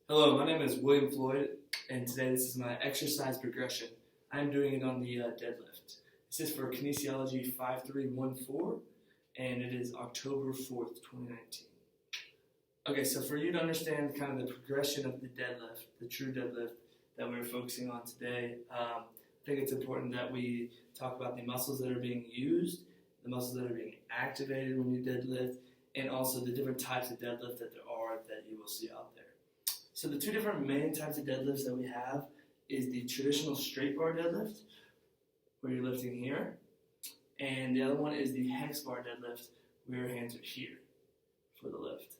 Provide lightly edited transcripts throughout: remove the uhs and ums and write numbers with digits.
Hello, my name is William Floyd, and today this is my exercise progression. I'm doing it on the deadlift. This is for Kinesiology 5314, and it is October 4th, 2019. Okay, so for you to understand kind of the progression of the deadlift, the true deadlift that we're focusing on today, I think it's important that we talk about the muscles that are being used, the muscles that are being activated when you deadlift, and also the different types of deadlift that there are that you will see out there. So the two different main types of deadlifts that we have is the traditional straight bar deadlift, where you're lifting here, and the other one is the hex bar deadlift, where your hands are here for the lift.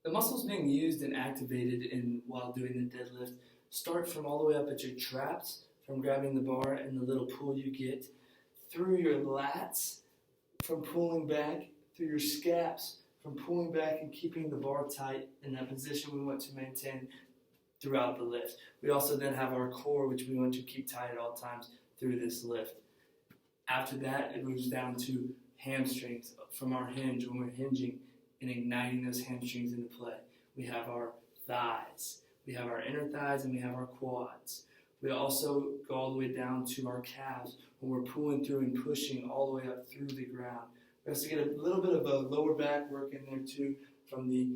The muscles being used and activated while doing the deadlift start from all the way up at your traps, from grabbing the bar and the little pull you get, through your lats, from pulling back, through your scaps, from pulling back and keeping the bar tight in that position we want to maintain throughout the lift. We also then have our core, which we want to keep tight at all times through this lift. After that, it moves down to hamstrings from our hinge when we're hinging and igniting those hamstrings into play. We have our thighs, we have our inner thighs, and we have our quads. We also go all the way down to our calves when we're pulling through and pushing all the way up through the ground. We also get a little bit of a lower back work in there too, from the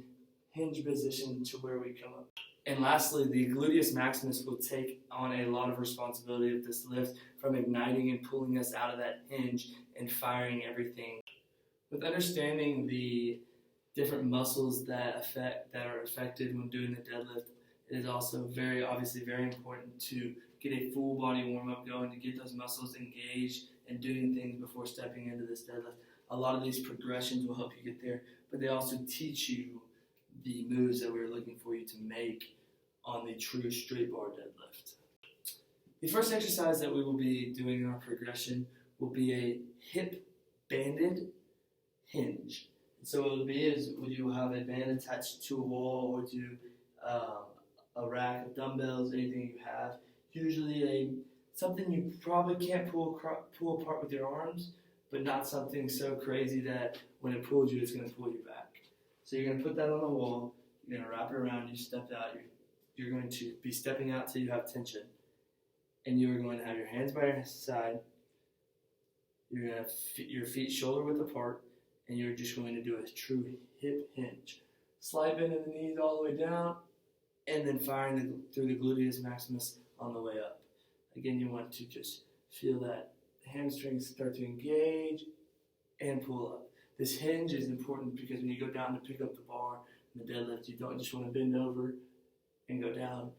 hinge position to where we come up. And lastly, the gluteus maximus will take on a lot of responsibility of this lift, from igniting and pulling us out of that hinge and firing everything. With understanding the different muscles that are affected when doing the deadlift, it is also very important to get a full body warm-up going, to get those muscles engaged and doing things before stepping into this deadlift. A lot of these progressions will help you get there, but they also teach you the moves that we're looking for you to make on the true straight bar deadlift. The first exercise that we will be doing in our progression will be a hip banded hinge. And so what it will be is you will have a band attached to a wall or to a rack of dumbbells, anything you have. Usually something you probably can't pull apart with your arms, but not something so crazy that when it pulls you, it's going to pull you back. So you're going to put that on the wall, you're going to wrap it around, you step out, you're going to be stepping out till you have tension, and you're going to have your hands by your side, you're going to have your feet shoulder width apart, and you're just going to do a true hip hinge. Slide bend in the knees all the way down, and then firing through the gluteus maximus on the way up. Again, you want to just feel that hamstrings start to engage and pull up. This hinge is important because when you go down to pick up the bar in the deadlift, you don't just want to bend over and go down.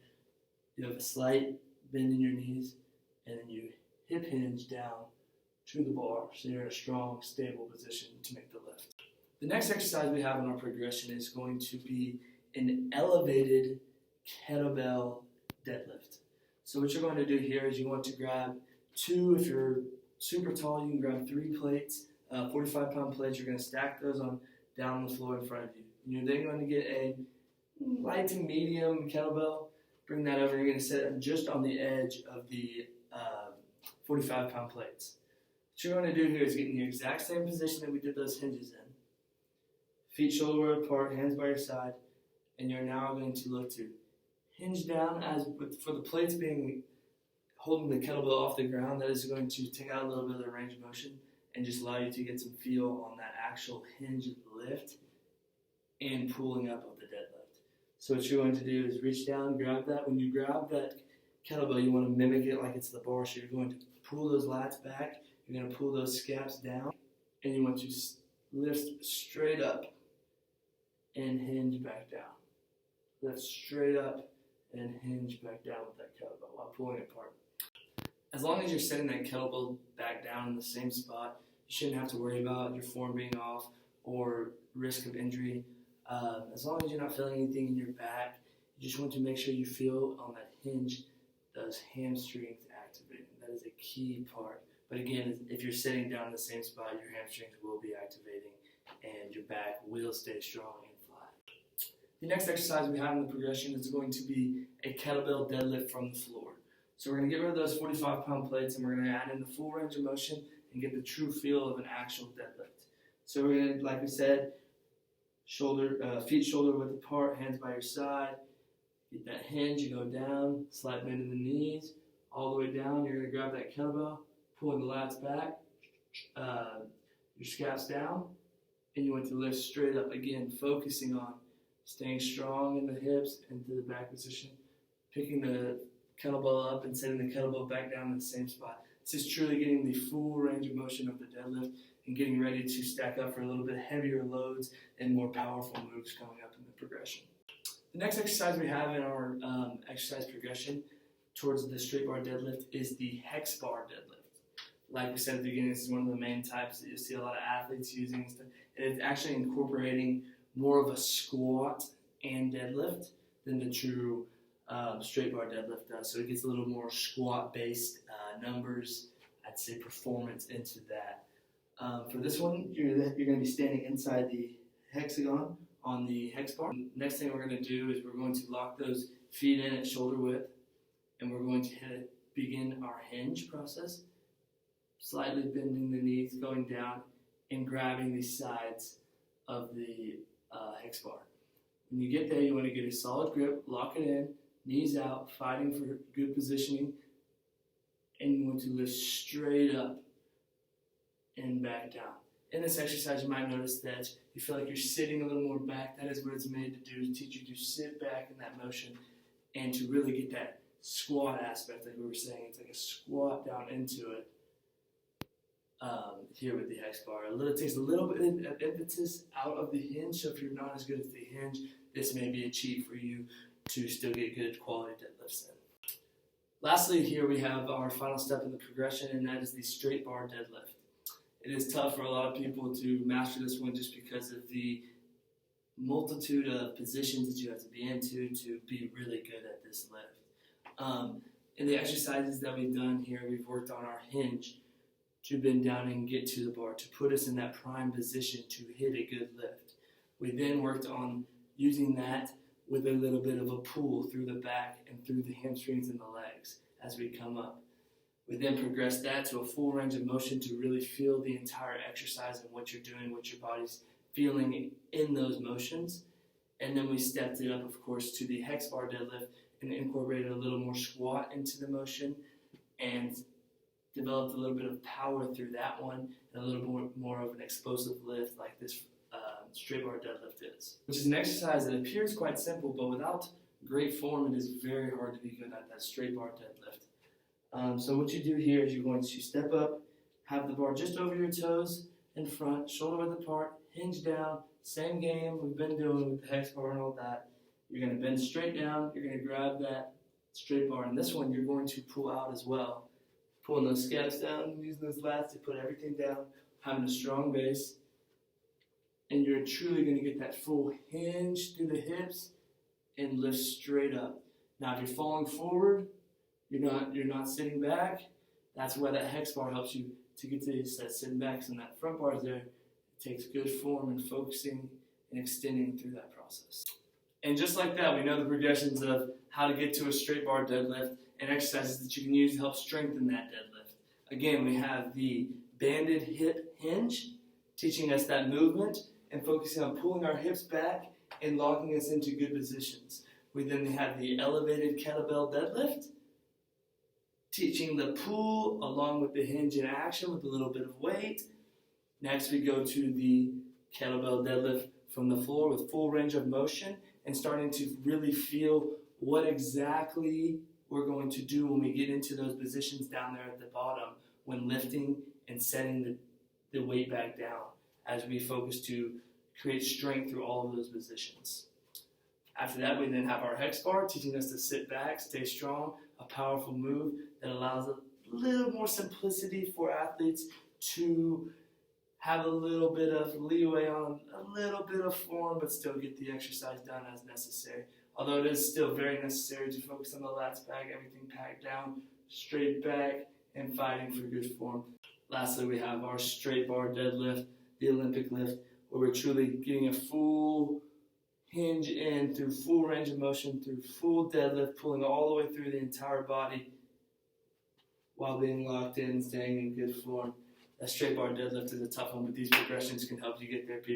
You have a slight bend in your knees, and then you hip hinge down to the bar so you're in a strong, stable position to make the lift. The next exercise we have in our progression is going to be an elevated kettlebell deadlift. So what you're going to do here is you want to grab two. If you're super tall, you can grab 3 plates, 45-pound plates. You're going to stack those down on the floor in front of you. You're then going to get a light to medium kettlebell, bring that over. You're going to set it just on the edge of the 45-pound plates. What you're going to do here is get in the exact same position that we did those hinges in. Feet shoulder width apart, hands by your side, and you're now going to look to hinge down for the plates being holding the kettlebell off the ground. That is going to take out a little bit of the range of motion and just allow you to get some feel on that actual hinge lift and pulling up of the deadlift. So what you're going to do is reach down, grab that. When you grab that kettlebell, you want to mimic it like it's the bar. So you're going to pull those lats back, you're going to pull those scaps down, and you want to lift straight up and hinge back down. Lift straight up and hinge back down with that kettlebell while pulling it apart. As long as you're setting that kettlebell back down in the same spot, you shouldn't have to worry about your form being off or risk of injury. As long as you're not feeling anything in your back, you just want to make sure you feel on that hinge those hamstrings activating. That is a key part. But again, if you're sitting down in the same spot, your hamstrings will be activating and your back will stay strong and flat. The next exercise we have in the progression is going to be a kettlebell deadlift from the floor. So we're going to get rid of those 45-pound plates, and we're going to add in the full range of motion and get the true feel of an actual deadlift. So we're going to, like we said, feet shoulder width apart, hands by your side. Get that hinge, you go down, slight bend in the knees, all the way down. You're going to grab that kettlebell, pulling the lats back, your scap's down, and you want to lift straight up. Again, focusing on staying strong in the hips into the back position, picking the kettlebell up and setting the kettlebell back down in the same spot. This is truly getting the full range of motion of the deadlift and getting ready to stack up for a little bit heavier loads and more powerful moves coming up in the progression. The next exercise we have in our exercise progression towards the straight bar deadlift is the hex bar deadlift. Like we said at the beginning, this is one of the main types that you see a lot of athletes using. And it's actually incorporating more of a squat and deadlift than the true straight bar deadlift does. So it gets a little more squat-based numbers, I'd say performance into that. For this one, you're going to be standing inside the hexagon on the hex bar. Next thing we're going to do is we're going to lock those feet in at shoulder width, and we're going to begin our hinge process, slightly bending the knees, going down, and grabbing the sides of the hex bar. When you get there, you want to get a solid grip, lock it in, knees out, fighting for good positioning, and you want to lift straight up and back down. In this exercise, you might notice that you feel like you're sitting a little more back. That is what it's made to do, to teach you to sit back in that motion and to really get that squat aspect, like we were saying. It's like a squat down into it here with the hex bar. It takes a little bit of impetus out of the hinge, so if you're not as good at the hinge, this may be a cheat for you to still get good quality deadlifts in. Lastly, here we have our final step in the progression, and that is the straight bar deadlift. It is tough for a lot of people to master this one just because of the multitude of positions that you have to be into to be really good at this lift. In the exercises that we've done here, we've worked on our hinge to bend down and get to the bar, to put us in that prime position to hit a good lift. We then worked on using that with a little bit of a pull through the back and through the hamstrings and the legs as we come up. We then progressed that to a full range of motion to really feel the entire exercise and what you're doing, what your body's feeling in those motions. And then we stepped it up, of course, to the hex bar deadlift and incorporated a little more squat into the motion and developed a little bit of power through that one and a little more of an explosive lift like this straight bar deadlift is. Which is an exercise that appears quite simple, but without great form, it is very hard to be good at that straight bar deadlift. So what you do here is you're going to step up, have the bar just over your toes in front, shoulder width apart, hinge down, same game we've been doing with the hex bar and all that. You're going to bend straight down, you're going to grab that straight bar, and this one you're going to pull out as well. Pulling those scaps down, using those lats to put everything down, having a strong base, and you're truly going to get that full hinge through the hips and lift straight up. Now if you're falling forward, you're not sitting back, that's why that hex bar helps you to get to that sitting back. So when that front bar is there, it takes good form and focusing and extending through that process. And just like that, we know the progressions of how to get to a straight bar deadlift and exercises that you can use to help strengthen that deadlift. Again, we have the banded hip hinge, teaching us that movement and focusing on pulling our hips back and locking us into good positions. We then have the elevated kettlebell deadlift, teaching the pull along with the hinge in action with a little bit of weight. Next, we go to the kettlebell deadlift from the floor with full range of motion and starting to really feel what exactly we're going to do when we get into those positions down there at the bottom when lifting and setting the weight back down as we focus to create strength through all of those positions. After that, we then have our hex bar, teaching us to sit back, stay strong, a powerful move that allows a little more simplicity for athletes to have a little bit of leeway on a little bit of form, but still get the exercise done as necessary. Although it is still very necessary to focus on the lats back, everything packed down, straight back, and fighting for good form. Lastly, we have our straight bar deadlift, the Olympic lift, where we're truly getting a full hinge in through full range of motion, through full deadlift, pulling all the way through the entire body while being locked in, staying in good form. That straight bar deadlift is a tough one, but these progressions can help you get there, people.